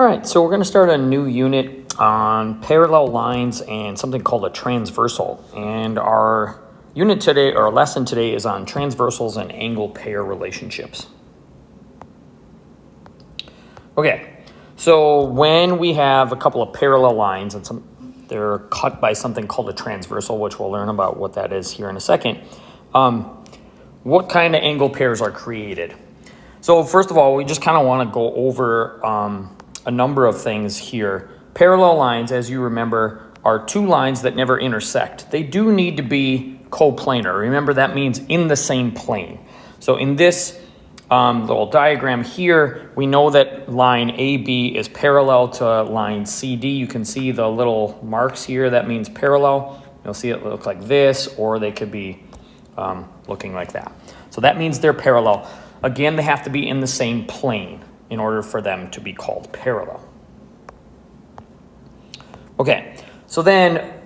All right, so we're going to start a new unit on parallel lines and something called a transversal. And our unit today, or lesson today, is on transversals and angle pair relationships. Okay, so when we have a couple of parallel lines and they're cut by something called a transversal, which we'll learn about what that is here in a second, what kind of angle pairs are created? So first of all, we just kind of want to go over a number of things here. Parallel lines, as you remember, are two lines that never intersect. They do need to be coplanar. Remember, that means in the same plane. So in this little diagram here, we know that line AB is parallel to line CD. You can see the little marks here. That means parallel. You'll see it look like this, or they could be looking like that. So that means they're parallel. Again, they have to be in the same plane in order for them to be called parallel. Okay, so then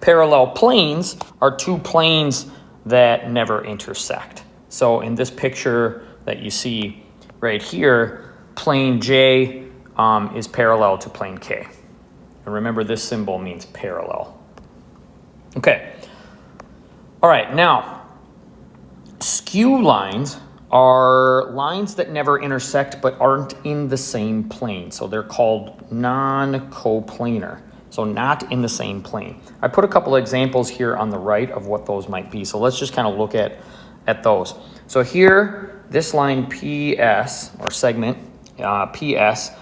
parallel planes are two planes that never intersect. So in this picture that you see right here, plane J is parallel to plane K. And remember, this symbol means parallel. Okay, all right, now skew lines are lines that never intersect but aren't in the same plane. So they're called non-coplanar. So not in the same plane. I put a couple of examples here on the right of what those might be. So let's just kind of look at those. So here, this line PS, or segment PS,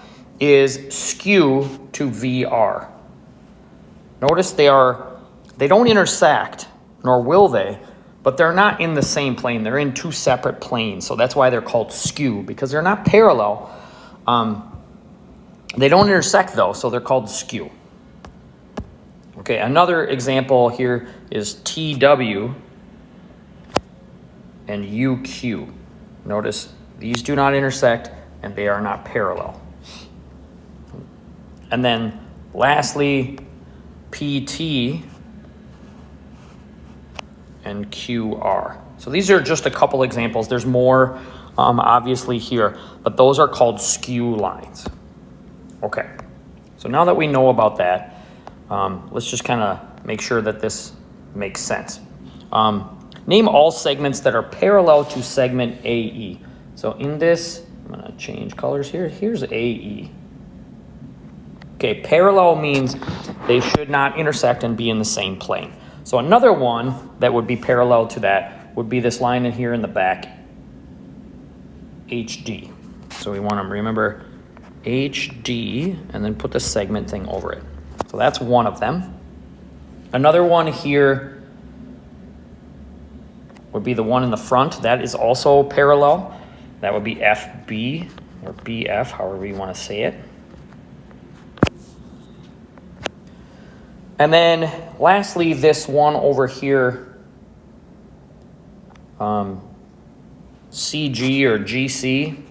is skew to VR. Notice they don't intersect, nor will they, but they're not in the same plane. They're in two separate planes. So that's why they're called skew, because they're not parallel. They don't intersect though, so they're called skew. Okay, another example here is TW and UQ. Notice these do not intersect and they are not parallel. And then lastly, PT and QR. So these are just a couple examples. There's more obviously here, but those are called skew lines. Okay, so now that we know about that, let's just kind of make sure that this makes sense. Name all segments that are parallel to segment AE. So in this, I'm going to change colors here. Here's AE. Okay, parallel means they should not intersect and be in the same plane. So another one that would be parallel to that would be this line in here in the back, HD. So we want to remember HD and then put the segment thing over it. So that's one of them. Another one here would be the one in the front. That is also parallel. That would be FB or BF, however you want to say it. And then lastly, this one over here, CG or GC,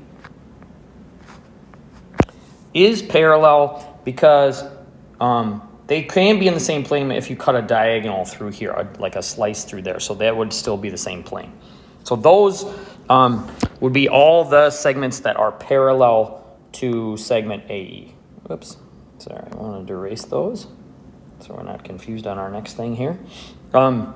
is parallel because they can be in the same plane if you cut a diagonal through here, like a slice through there. So that would still be the same plane. So those would be all the segments that are parallel to segment AE. Whoops, sorry, I wanted to erase those so we're not confused on our next thing here. All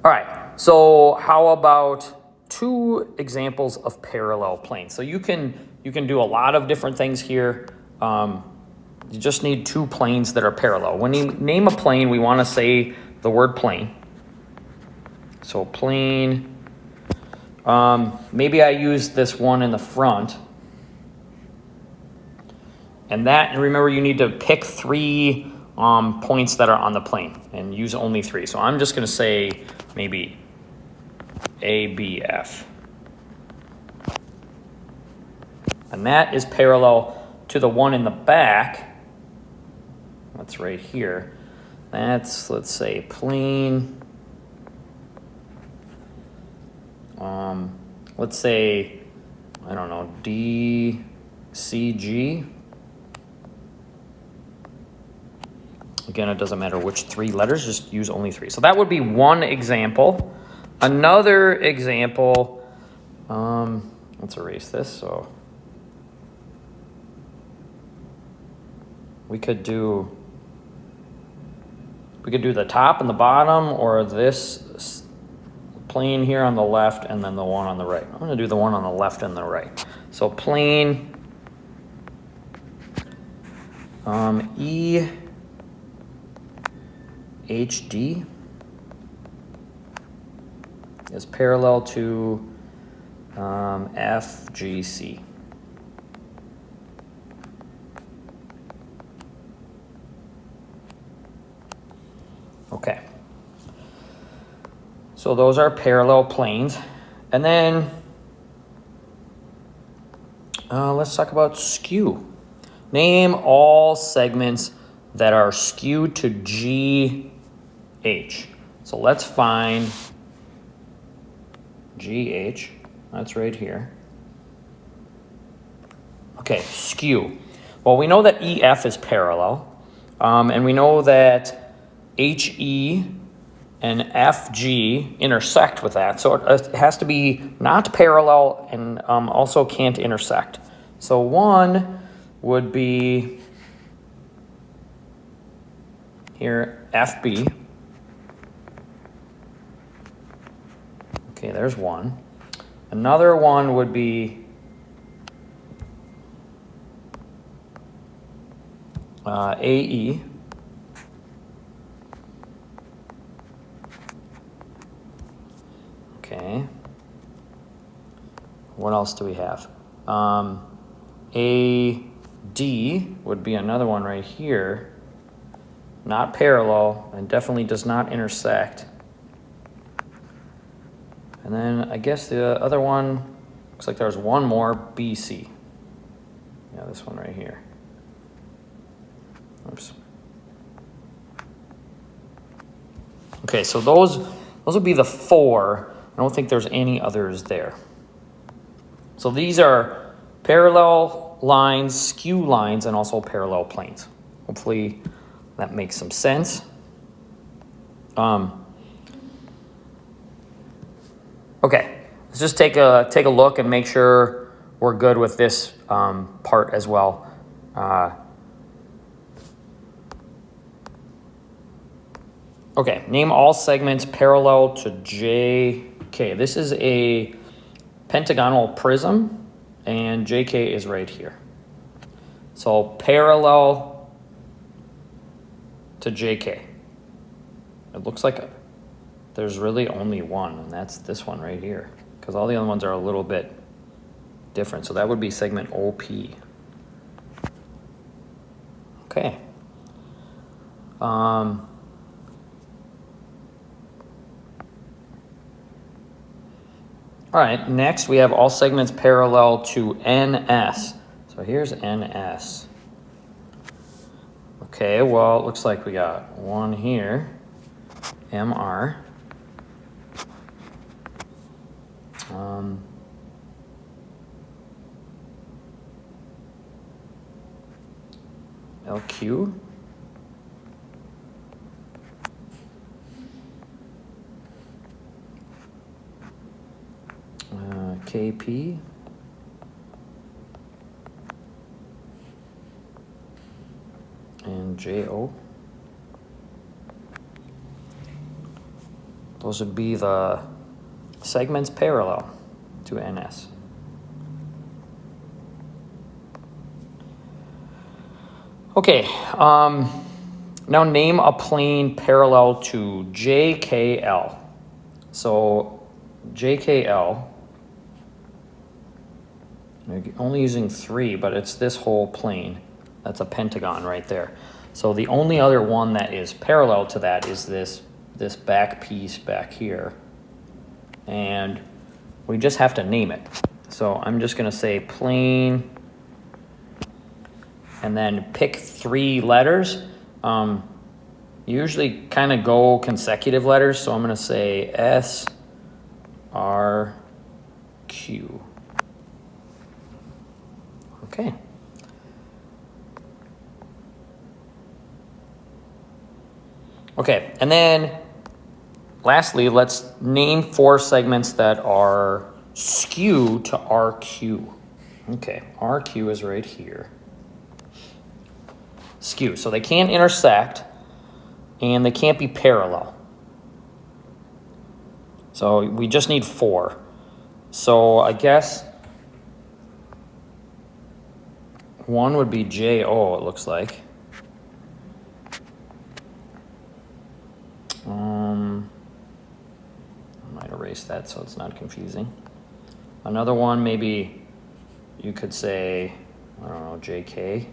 right, so how about two examples of parallel planes? So you can do a lot of different things here. You just need two planes that are parallel. When you name a plane, we want to say the word plane. So plane, maybe I use this one in the front. And that, remember, you need to pick three points that are on the plane and use only three. So I'm just going to say maybe ABF. And that is parallel to the one in the back. That's right here. That's, let's say, plane. Let's say, I don't know, DCG. Again, it doesn't matter which three letters, just use only three. So that would be one example. Another example, let's erase this. So we could do the top and the bottom, or this plane here on the left and then the one on the right. I'm going to do the one on the left and the right. So plane EHD is parallel to FGC. Okay. So those are parallel planes. And then let's talk about skew. Name all segments that are skewed to GH. So let's find GH. That's right here. Okay, skew. Well, we know that EF is parallel. And we know that HE and FG intersect with that. So it has to be not parallel and also can't intersect. So one would be here, FB. Okay, there's one. Another one would be AE. Okay. What else do we have? AD would be another one right here. Not parallel and definitely does not intersect. And then I guess the other one, looks like there's one more, BC. Yeah, this one right here. Oops. Okay, so those would be the four. I don't think there's any others there. So these are parallel lines, skew lines, and also parallel planes. Hopefully that makes some sense. Okay, let's just take a look and make sure we're good with this part as well. Okay, name all segments parallel to JK. This is a pentagonal prism, and JK is right here. So parallel to JK. It looks like there's really only one, and that's this one right here, because all the other ones are a little bit different. So that would be segment OP. Okay. All right, next we have all segments parallel to NS. So here's NS. Okay, well, it looks like we got one here, MR. LQ. KP. And JO. Those would be the segments parallel to NS. Okay, now name a plane parallel to JKL. So JKL, you're only using 3, but it's this whole plane. That's a pentagon right there. So the only other one that is parallel to that is this back piece back here. And we just have to name it. So I'm just going to say plane and then pick 3 letters. Usually kind of go consecutive letters. So I'm going to say S, R, Q. Okay. Okay, and then lastly, let's name 4 segments that are skew to RQ. Okay, RQ is right here. skew. So they can't intersect and they can't be parallel. So we just need 4. So I guess 1 would be JO, it looks like. I might erase that so it's not confusing. Another one, maybe you could say, I don't know, JK.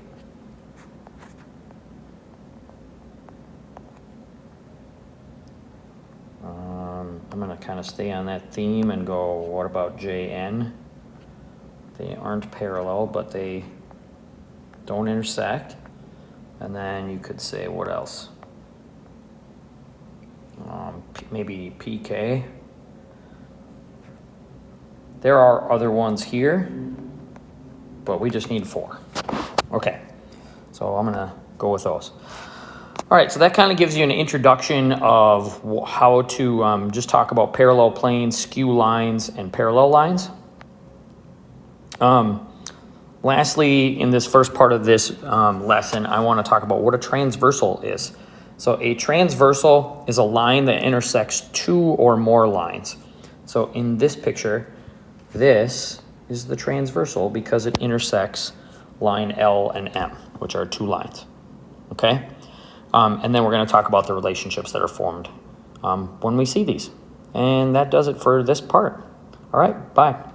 I'm going to kind of stay on that theme and go, what about JN? They aren't parallel, but they don't intersect. And then you could say, what else? Maybe PK. There are other ones here, but we just need 4. Okay, so I'm gonna go with those. All right, so that kind of gives you an introduction of how to just talk about parallel planes, skew lines, and parallel lines. Lastly, in this first part of this lesson, I want to talk about what a transversal is. So a transversal is a line that intersects 2 or more lines. So in this picture, this is the transversal because it intersects line L and M, which are 2 lines, okay? And then we're going to talk about the relationships that are formed when we see these. And that does it for this part. All right, bye.